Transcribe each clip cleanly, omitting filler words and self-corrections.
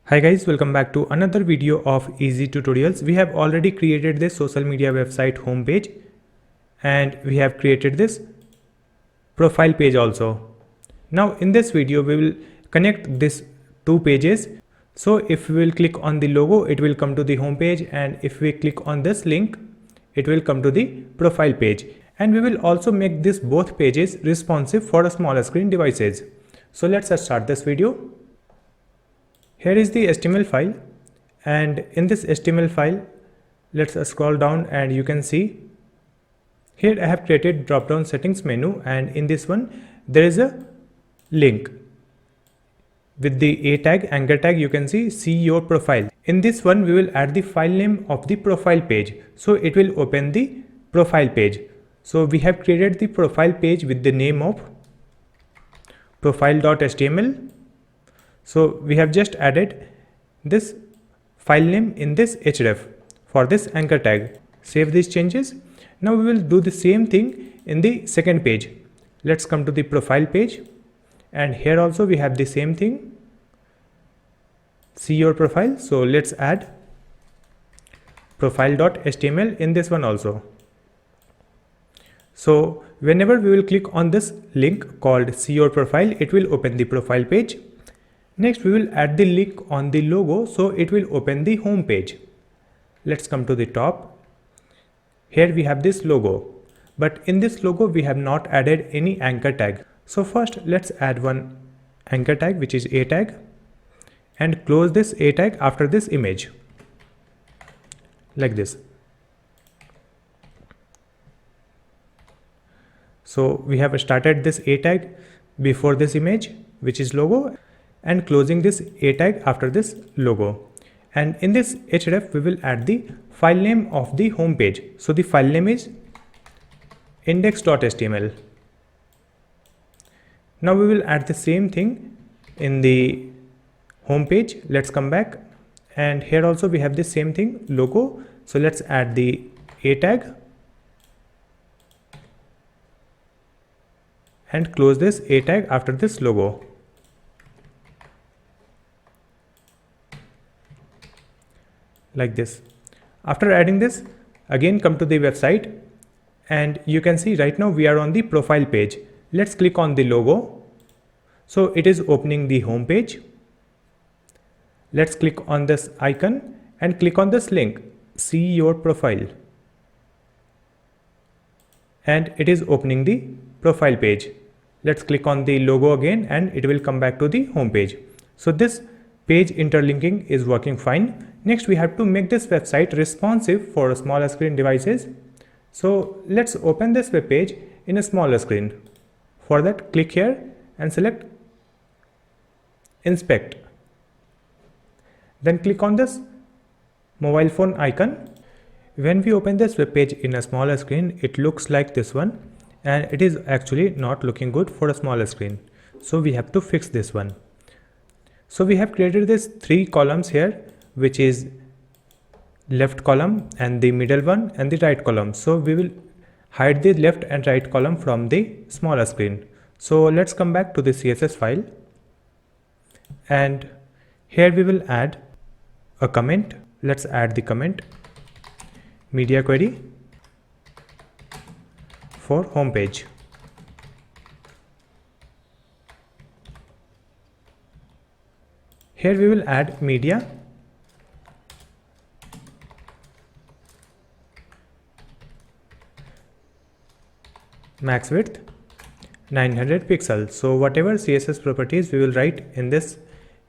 Hi guys, welcome back to another video of Easy Tutorials. We have already created this social media website homepage and we have created this profile page also. Now in this video we will connect these two pages. So if we will click on the logo, it will come to the home page, and if we click on this link, it will come to the profile page. And we will also make this both pages responsive for smaller screen devices. So let's start this video. Here is the HTML file, and in this HTML file, let's scroll down and you can see here I have created drop down settings menu, and in this one there is a link with the A tag, anchor tag. You can see your profile. In this one we will add the file name of the profile page, so it will open the profile page. So we have created the profile page with the name of profile.html. So we have just added this file name in this href for this anchor tag. Save these changes. Now we will do the same thing in the second page. Let's come to the profile page, and here also we have the same thing. See your profile. So let's add profile.html in this one also. So whenever we will click on this link called see your profile, it will open the profile page. Next we will add the link on the logo, so it will open the home page. Let's come to the top. Here we have this logo, but in this logo we have not added any anchor tag. So first let's add one anchor tag, which is A tag, and close this A tag after this image like this. So we have started this A tag before this image, which is logo, and closing this A tag after this logo. And in this href we will add the file name of the home page. So the file name is index.html. Now we will add the same thing in the home page. Let's come back, and here also we have the same thing, logo. So let's add the A tag and close this A tag after this logo like this. After adding this, again come to the website, and you can see right now we are on the profile page. Let's click on the logo. So it is opening the home page. Let's click on this icon and click on this link, see your profile, and it is opening the profile page. Let's click on the logo again and it will come back to the home page. So this page interlinking is working fine. Next we have to make this website responsive for smaller screen devices. So let's open this web page in a smaller screen. For that, click here and select inspect. Then click on this mobile phone icon. When we open this web page in a smaller screen, it looks like this one, and it is actually not looking good for a smaller screen. So we have to fix this one. So we have created this 3 columns here, which is left column and the middle one and the right column. So we will hide the left and right column from the smaller screen. So let's come back to the CSS file, and here we will add a comment. Let's add the comment media query for home page. Here we will add media, max width 900 pixels. So whatever CSS properties we will write in this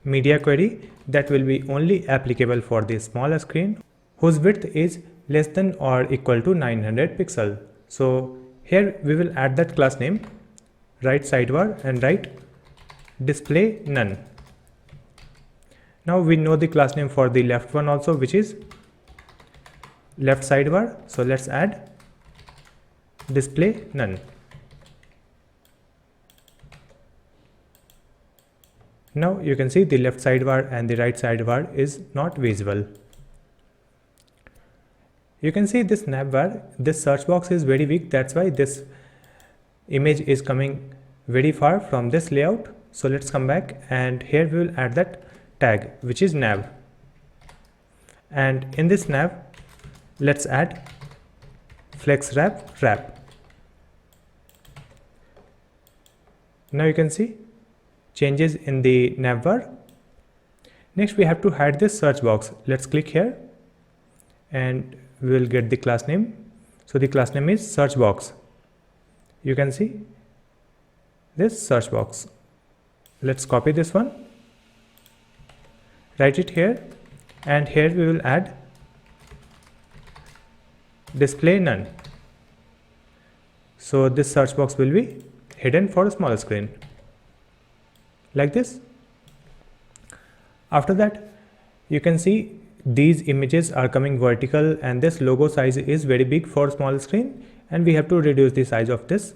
media query, that will be only applicable for the smaller screen whose width is less than or equal to 900 pixels. So here we will add that class name, right sidebar, and write display none. Now we know the class name for the left one also, which is left sidebar. So let's add display none. Now you can see the left sidebar and the right sidebar is not visible. You can see this navbar, this search box is very weak. That's why this image is coming very far from this layout. So let's come back, and here we will add that tag, which is nav. And in this nav, let's add flex wrap. Now you can see changes in the nav bar. Next we have to hide this search box. Let's click here and we will get the class name. So the class name is search box. You can see this search box. Let's copy this one, write it here, and here we will add display none. So this search box will be hidden for a smaller screen, like this. After that, you can see these images are coming vertical and this logo size is very big for small screen, and we have to reduce the size of this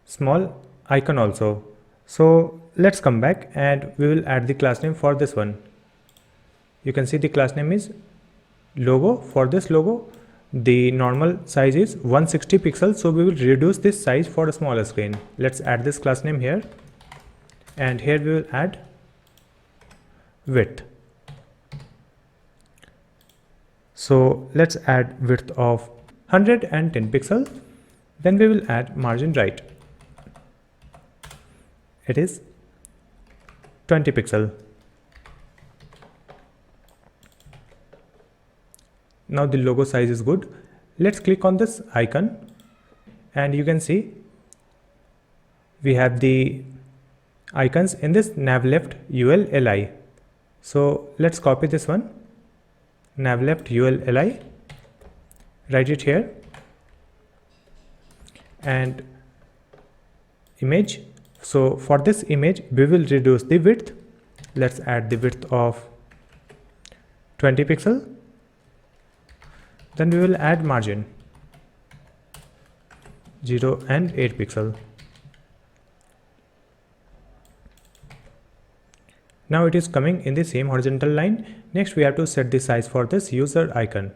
small icon also. So let's come back and we will add the class name for this one. You can see the class name is logo. For this logo, the normal size is 160 pixels, so we will reduce this size for a smaller screen. Let's add this class name here, and here we will add width. So let's add width of 110 pixel. Then we will add margin right. It is 20 pixel. Now the logo size is good. Let's click on this icon and you can see we have the icons in this nav left ul li. So let's copy this one, nav left ul li, write it here, and image. So for this image we will reduce the width. Let's add the width of 20 pixel. Then we will add margin 0 and 8 pixel. Now it is coming in the same horizontal line. Next we have to set the size for this user icon.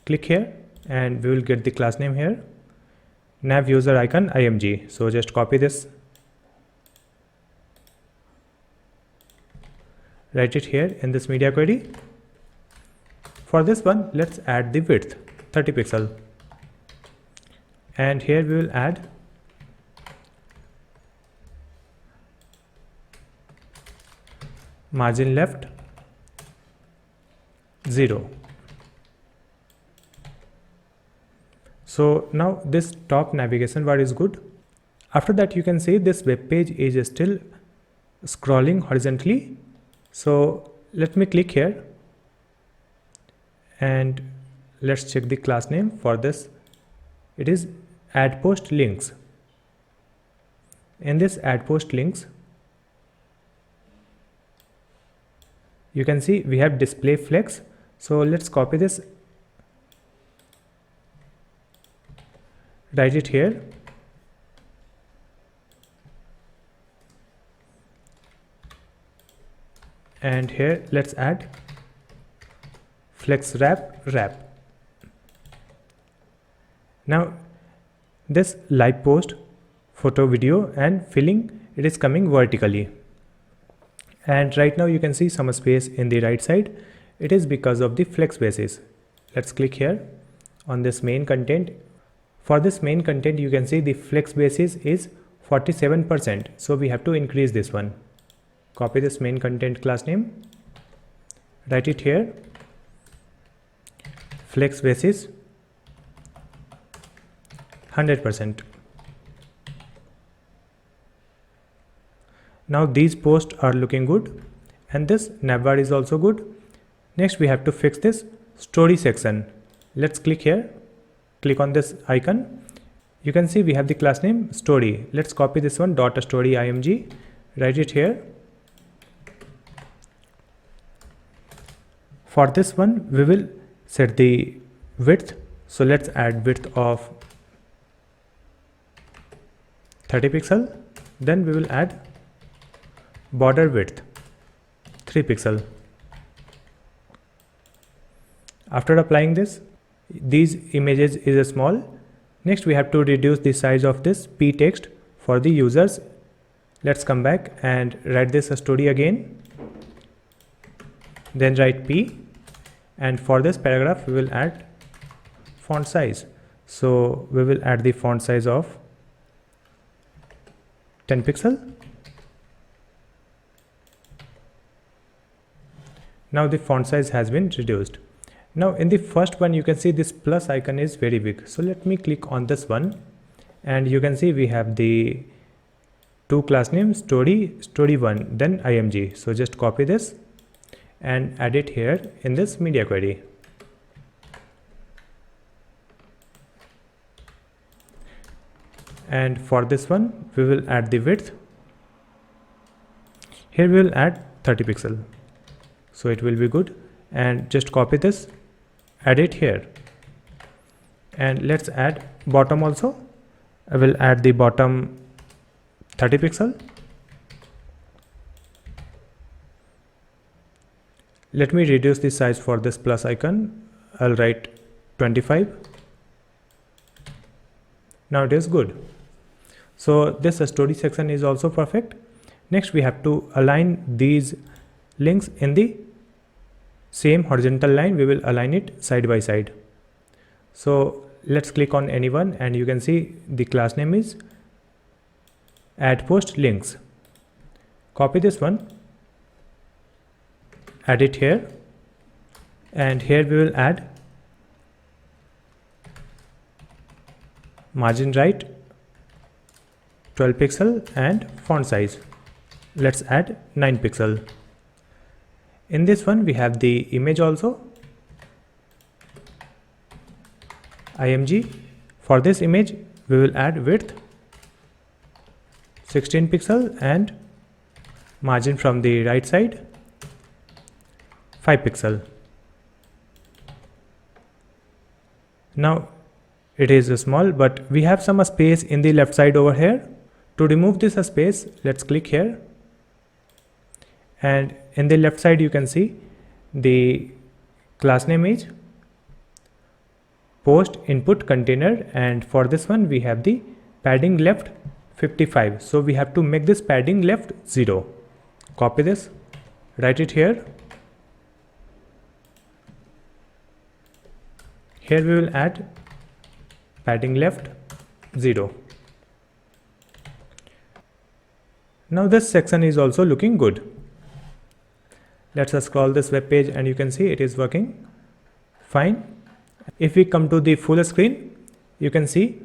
Click here and we will get the class name here, nav user icon img. So just copy this, write it here in this media query. For this one, let's add the width 30 pixel, and here we will add margin left 0. So now this top navigation bar is good. After that, you can see this web page is still scrolling horizontally. So let me click here and let's check the class name for this. It is add post links. In this add post links, you can see we have display flex. So let's copy this, write it here, and here let's add flex wrap. Now this live post, photo, video and filling, it is coming vertically, and right now you can see some space in the right side. It is because of the flex basis. Let's click here on this main content. For this main content, you can see the flex basis is 47%, so we have to increase this one. Copy this main content class name, write it here, flex basis 100%. Now these posts are looking good and this navbar is also good. Next we have to fix this story section. Let's click here, click on this icon. You can see we have the class name story. Let's copy this one, .story img, write it here. For this one we will set the width. So let's add width of 30 pixel. Then we will add border width 3 pixel. After applying this, these images is small. Next we have to reduce the size of this p text for the users. Let's come back and write this story again. then write P, and for this paragraph we will add font size. So we will add the font size of 10 pixel. Now the font size has been reduced. Now in the first one you can see this plus icon is very big. So let me click on this one, and you can see we have the two class names, story1, then img. So just copy this and add it here in this media query. And for this one we will add the width. Here we will add 30 pixel. So it will be good, and just copy this, add it here, and let's add bottom also. I will add the bottom 30 pixel. Let me reduce the size for this plus icon. I'll write 25. Now it is good. So this story section is also perfect. Next we have to align these links in the same horizontal line. We will align it side by side. So let's click on anyone, and you can see the class name is add post links. Copy this one, add it here, and here we will add margin right 12 pixel and font size. Let's add 9 pixel. In this one we have the image also, img. For this image we will add width 16 pixel and margin from the right side 5 pixel. Now it is small, but we have some space in the left side over here. To remove this space, let's click here, and in the left side you can see the class name is post input container, and for this one we have the padding left 55. So we have to make this padding left 0. Copy this, write it here. Here we will add padding left 0. Now this section is also looking good. Let's scroll this web page, and you can see it is working fine. If we come to the full screen, you can see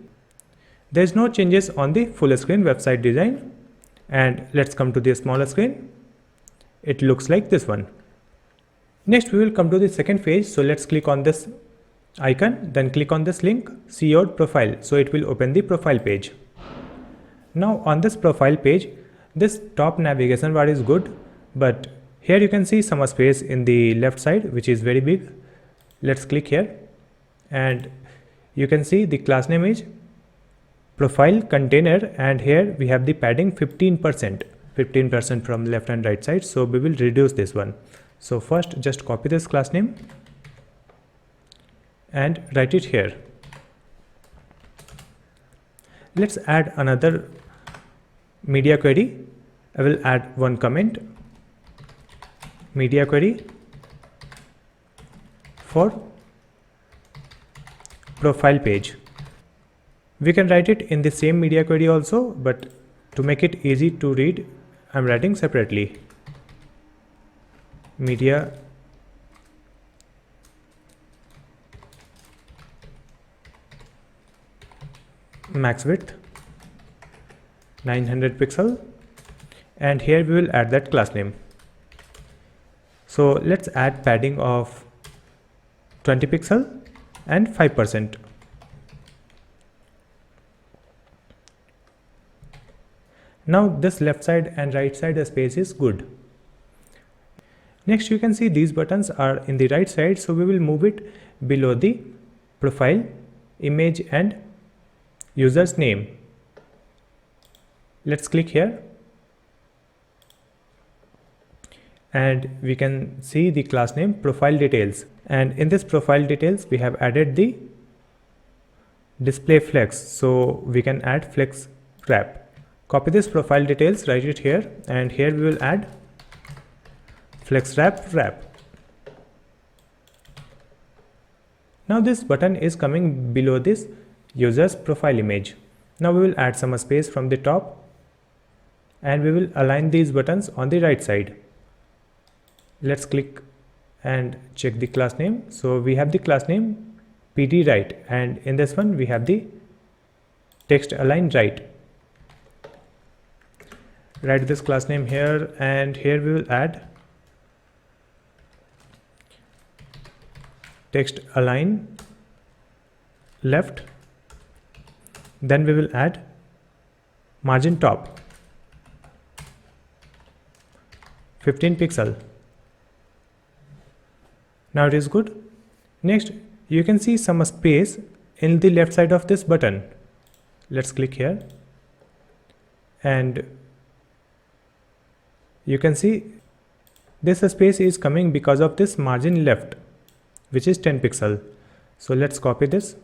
there is no changes on the full screen website design. And let's come to the smaller screen. It looks like this one. Next we will come to the second page. So let's click on this icon, then click on this link, see your profile. So it will open the profile page. Now on this profile page, this top navigation bar is good, but here you can see some space in the left side which is very big. Let's click here, and you can see the class name is profile container, and here we have the padding 15% from left and right side. So we will reduce this one. So first just copy this class name and write it here. Let's add another media query. I will add one comment, media query for profile page. We can write it in the same media query also, but to make it easy to read, I am writing separately. Media max width 900 pixel, and here we will add that class name. So let's add padding of 20 pixel and 5%. Now this left side and right side space is good. Next you can see these buttons are in the right side, so we will move it below the profile, image and user's name. Let's click here, and we can see the class name profile details, and in this profile details we have added the display flex, so we can add flex wrap. Copy this profile details, write it here, and here we will add flex wrap. Now this button is coming below this user's profile image. Now we will add some space from the top and we will align these buttons on the right side. Let's click and check the class name. So we have the class name PD right, and in this one we have the text align right. Write this class name here, and here we will add text align left. Then we will add margin top 15 pixel. Now it is good. Next, you can see some space in the left side of this button. Let's click here, and you can see this space is coming because of this margin left, which is 10 pixel. So let's copy this,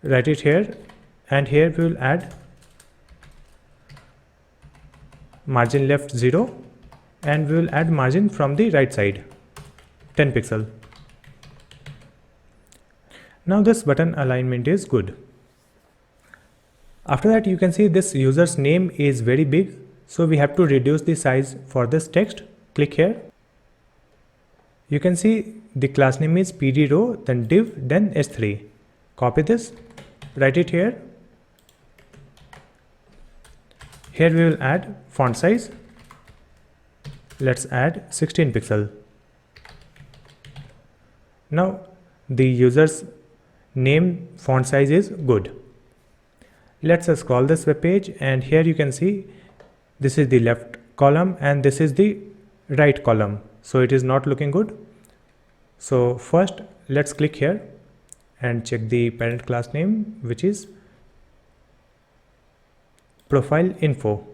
write it here, and here we will add margin left 0, and we will add margin from the right side 10 pixel. Now this button alignment is good. After that, you can see this user's name is very big, so we have to reduce the size for this text. Click here. You can see the class name is PD row, then div, then S3. Copy this, write it here. Here we will add font size. Let's add 16 pixel. Now the user's name font size is good. Let's scroll this web page, and here you can see this is the left column and this is the right column, so it is not looking good. So first let's click here and check the parent class name, which is profile info.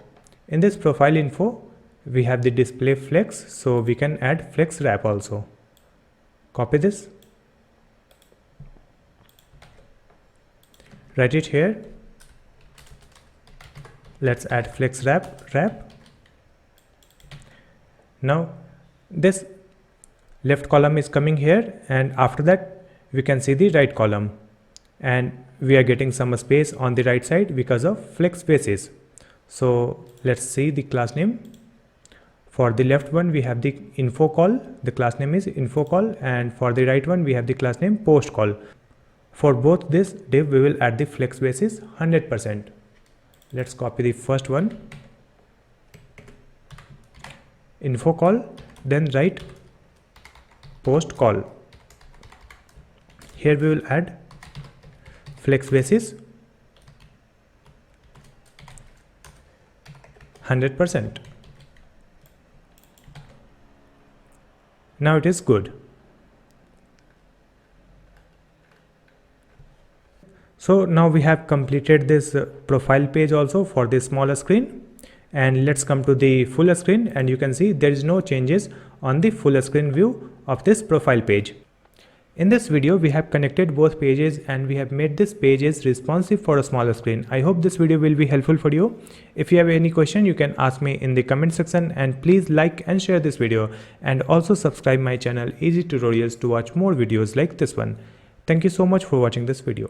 In this profile info we have the display flex, so we can add flex wrap also. Copy this, write it here. Let's add flex wrap. Now this left column is coming here, and after that we can see the right column, and we are getting some space on the right side because of flex spaces. So let's see the class name. For the left one we have the info call, the class name is info call, and for the right one we have the class name post call. For both this div we will add the flex basis 100%. Let's copy the first one, info call, then write post call. Here we will add flex basis 100%. Now it is good. So now we have completed this profile page also for this smaller screen, and let's come to the full screen, and you can see there is no changes on the full screen view of this profile page. In this video we have connected both pages and we have made this pages responsive for a smaller screen. I hope this video will be helpful for you. If you have any question you can ask me in the comment section, and please like and share this video, and also subscribe my channel Easy Tutorials to watch more videos like this one. Thank you so much for watching this video.